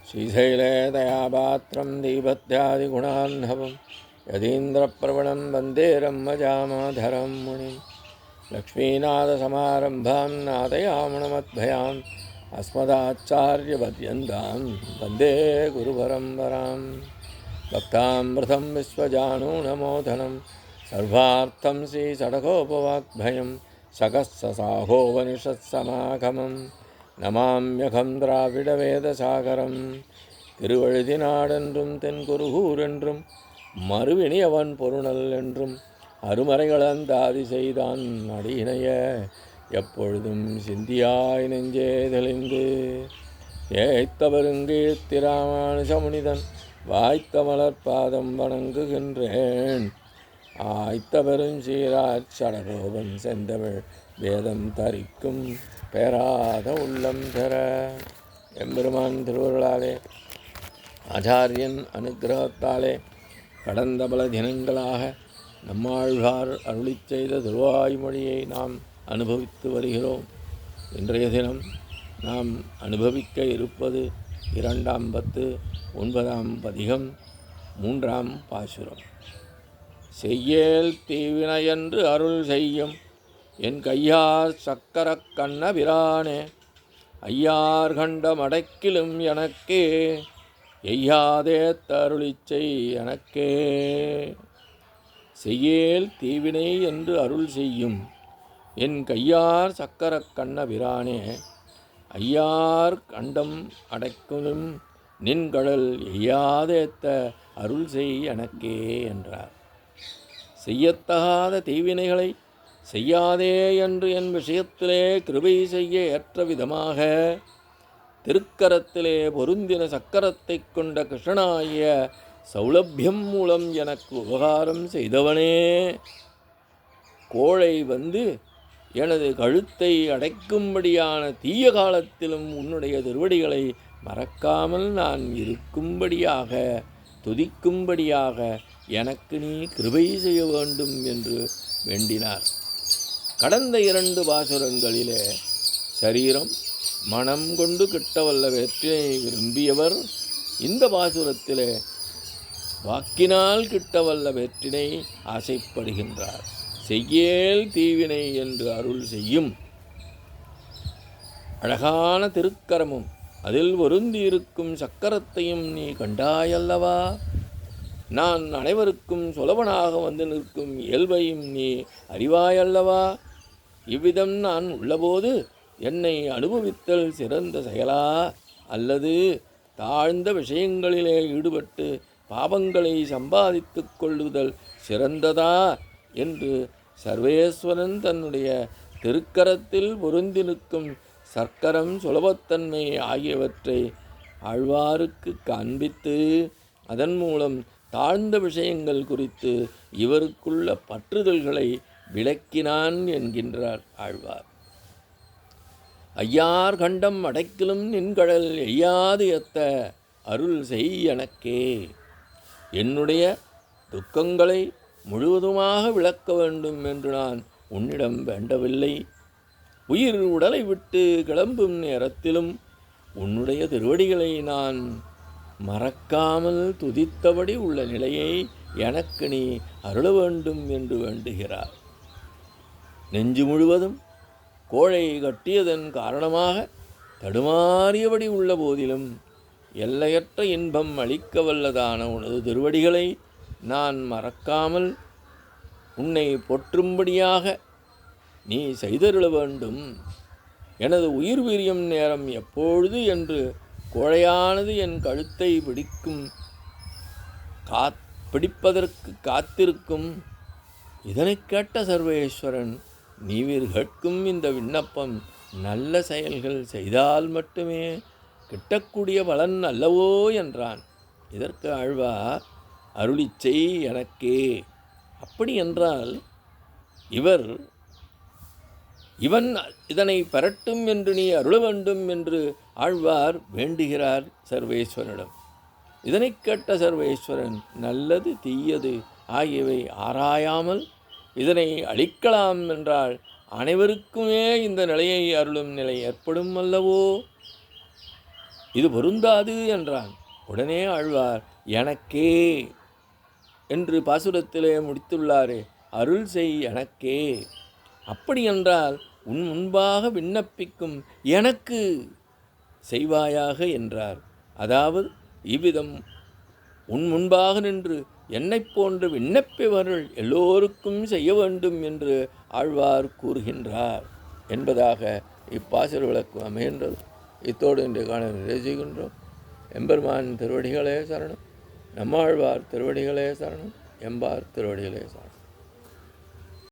श्रीशैले दयापात्रं दीपत्यादिगुणान्धवं यतीन्द्रप्रवणं वन्दे रम्मजामाधरं मुनिं लक्ष्मीनाथसमारम्भां नादयामुणमध्वयाम् अस्मदाचार्यपर्यन्तां वन्दे गुरुपरम्परां भक्तामृतं विश्वजानूनमोदनं सर्वार्थं श्रीषडकोपवाग्भयं सकस्ससाहोपनिषत्समागमं नमाम्यகம் திராவிடவேதசாகரம் திருவழுதினாடென்றும் தென்குருகூர் என்றும் மறுவினியவன் பொருணல் என்றும் அருமறைகளந்தாதி செய்தான் அடியினைய எப்பொழுதும் சிந்தியாய் நெஞ்சே தெளிந்து ஏய்த்தவருங்கீர்த்திராமானுஷமுனிதன் வாய்த்த மலர்பாதம் வணங்குகின்றேன். ஆய்த்த பெருஞ்சீராச் சடகோபன் செந்தமிழ் வேதம் தரிக்கும் பெறாத உள்ளம் பெற எம்பெருமான் திருவருளாலே ஆச்சாரியன் அனுக்கிரகத்தாலே கடந்த பல தினங்களாக நம்மாழ்வார் அருளிச் செய்த திருவாய்மொழியை நாம் அனுபவித்து வருகிறோம். இன்றைய தினம் நாம் அனுபவிக்க இருப்பது 2ஆம் பத்து 9ஆம் பதிகம் 3ஆம் பாசுரம். செய்யேல் தீவினையென்று அருள் செய்யும் என் கையார் சக்கரக் கண்ணபிரானே ஐயார் கண்டம் அடைக்கிலும் எனக்கே எய்யாதே தருளிச் செய் எனக்கே. செய்யேல் தீவினை என்று அருள் செய்யும் என் கையார் சக்கரக் கண்ணபிரானே ஐயார் கண்டம் அடைக்கிலும் நின்கடல் எய்யாதேத்த அருள் செய் எனக்கே என்றார். செய்யத்தகாத தீவினைகளை செய்யாதே என்று என் விஷயத்திலே கிருபை செய்ய ஏற்ற விதமாக திருக்கரத்திலே பொருந்தின சக்கரத்தை கொண்ட கிருஷ்ணனாகிய சௌலபியம் மூலம் எனக்கு உபகாரம் செய்தவனே, கோழை வந்து எனது கழுத்தை அடைக்கும்படியான தீய காலத்திலும் உன்னுடைய திருவடிகளை மறக்காமல் நான் இருக்கும்படியாக துதிக்கும்படியாக எனக்கு நீ கிருபை செய்ய வேண்டும் என்று வேண்டினார். கடந்த 2 பாசுரங்களிலே சரீரம் மனம் கொண்டு கிட்டவல்ல வெற்றினை விரும்பியவர் இந்த பாசுரத்திலே வாக்கினால் கிட்டவல்ல வெற்றினை ஆசைப்படுகின்றார். செய்யேல் தீவினை என்று அருள் செய்யும் அழகான திருக்கரமும் அதில் பொருந்தியிருக்கும் சக்கரத்தையும் நீ கண்டாயல்லவா? நான் அனைவருக்கும் சுலபனாக வந்து நிற்கும் இயல்பையும் நீ அறிவாயல்லவா? இவ்விதம் நான் உள்ளபோது என்னை அனுபவித்தல் சிறந்த செயலா, அல்லது தாழ்ந்த விஷயங்களிலே ஈடுபட்டு பாபங்களை சம்பாதித்து கொள்ளுதல் சிறந்ததா என்று சர்வேஸ்வரன் தன்னுடைய திருக்கரத்தில் பொருந்தி நிற்கும் சர்க்கரம் சுலபத்தன்மை ஆகியவற்றை ஆழ்வாருக்கு காண்பித்து அதன் மூலம் தாழ்ந்த விஷயங்கள் குறித்து இவருக்குள்ள பற்றுதல்களை விளக்கினான் என்கின்றார் ஆழ்வார். ஐயார் கண்டம் அடைக்கிலும் நின்கடல் எய்யாது எத்த அருள் செய் எனக்கே. என்னுடைய துக்கங்களை முழுவதுமாக விளக்க வேண்டும் என்று நான் உன்னிடம் வேண்டவில்லை. உயிர் உடலை விட்டு கிளம்பும் நேரத்திலும் உன்னுடைய திருவடிகளை நான் மறக்காமல் துதித்தபடி உள்ள நிலையை எனக்கு நீ அருள வேண்டும் என்று வேண்டுகிறார். நெஞ்சு முழுவதும் கோழை கட்டியதன் காரணமாக தடுமாறியபடி உள்ள போதிலும் எல்லையற்ற இன்பம் அளிக்க வல்லதான உனது திருவடிகளை நான் மறக்காமல் உன்னை போற்றும்படியாக நீ செய்தருள வேண்டும். எனது உயிர் வீரியம் நேரம் எப்பொழுது என்று கோழையானது என் கழுத்தை பிடிப்பதற்கு காத்திருக்கும். இதனை கேட்ட சர்வேஸ்வரன், நீவிர் கேட்கும் இந்த விண்ணப்பம் நல்ல செயல்கள் செய்தால் மட்டுமே கிட்டக்கூடிய பலன் அல்லவோ என்றான். இதற்கு ஆழ்வார் அருளிச் செய் எனக்கே. அப்படி என்றால் இவன் இதனை பெறட்டும் என்று நீ அருள வேண்டும் என்று ஆழ்வார் வேண்டுகிறார் சர்வேஸ்வரனிடம். இதனை கேட்ட சர்வேஸ்வரன் நல்லது தீயது ஆகியவை ஆராயாமல் இதனை அளிக்கலாம் என்றால் அனைவருக்குமே இந்த நிலையை அருளும் நிலை ஏற்படும் அல்லவோ? இது பொருந்தாது என்றான். உடனே ஆழ்வார் எனக்கே என்று பாசுரத்திலே முடித்துள்ளாரே, அருள் செய் எனக்கே. அப்படி என்றால் உன் முன்பாக விண்ணப்பிக்கும் எனக்கு செய்வாயாக என்றார். அதாவது இவ்விதம் உன் முன்பாக நின்று என்னைப் போன்று விண்ணப்பிவர்கள் எல்லோருக்கும் செய்ய வேண்டும் என்று ஆழ்வார் கூறுகின்றார் என்பதாக இப்பாசுர விளக்கு அமைகின்றது. இத்தோடு இன்றைய காண நிறைவு செய்கின்றோம். எம்பெருமான் திருவடிகளே சரணம். நம்மாழ்வார் திருவடிகளே சரணம். எம்பார் திருவடிகளே சரணம்.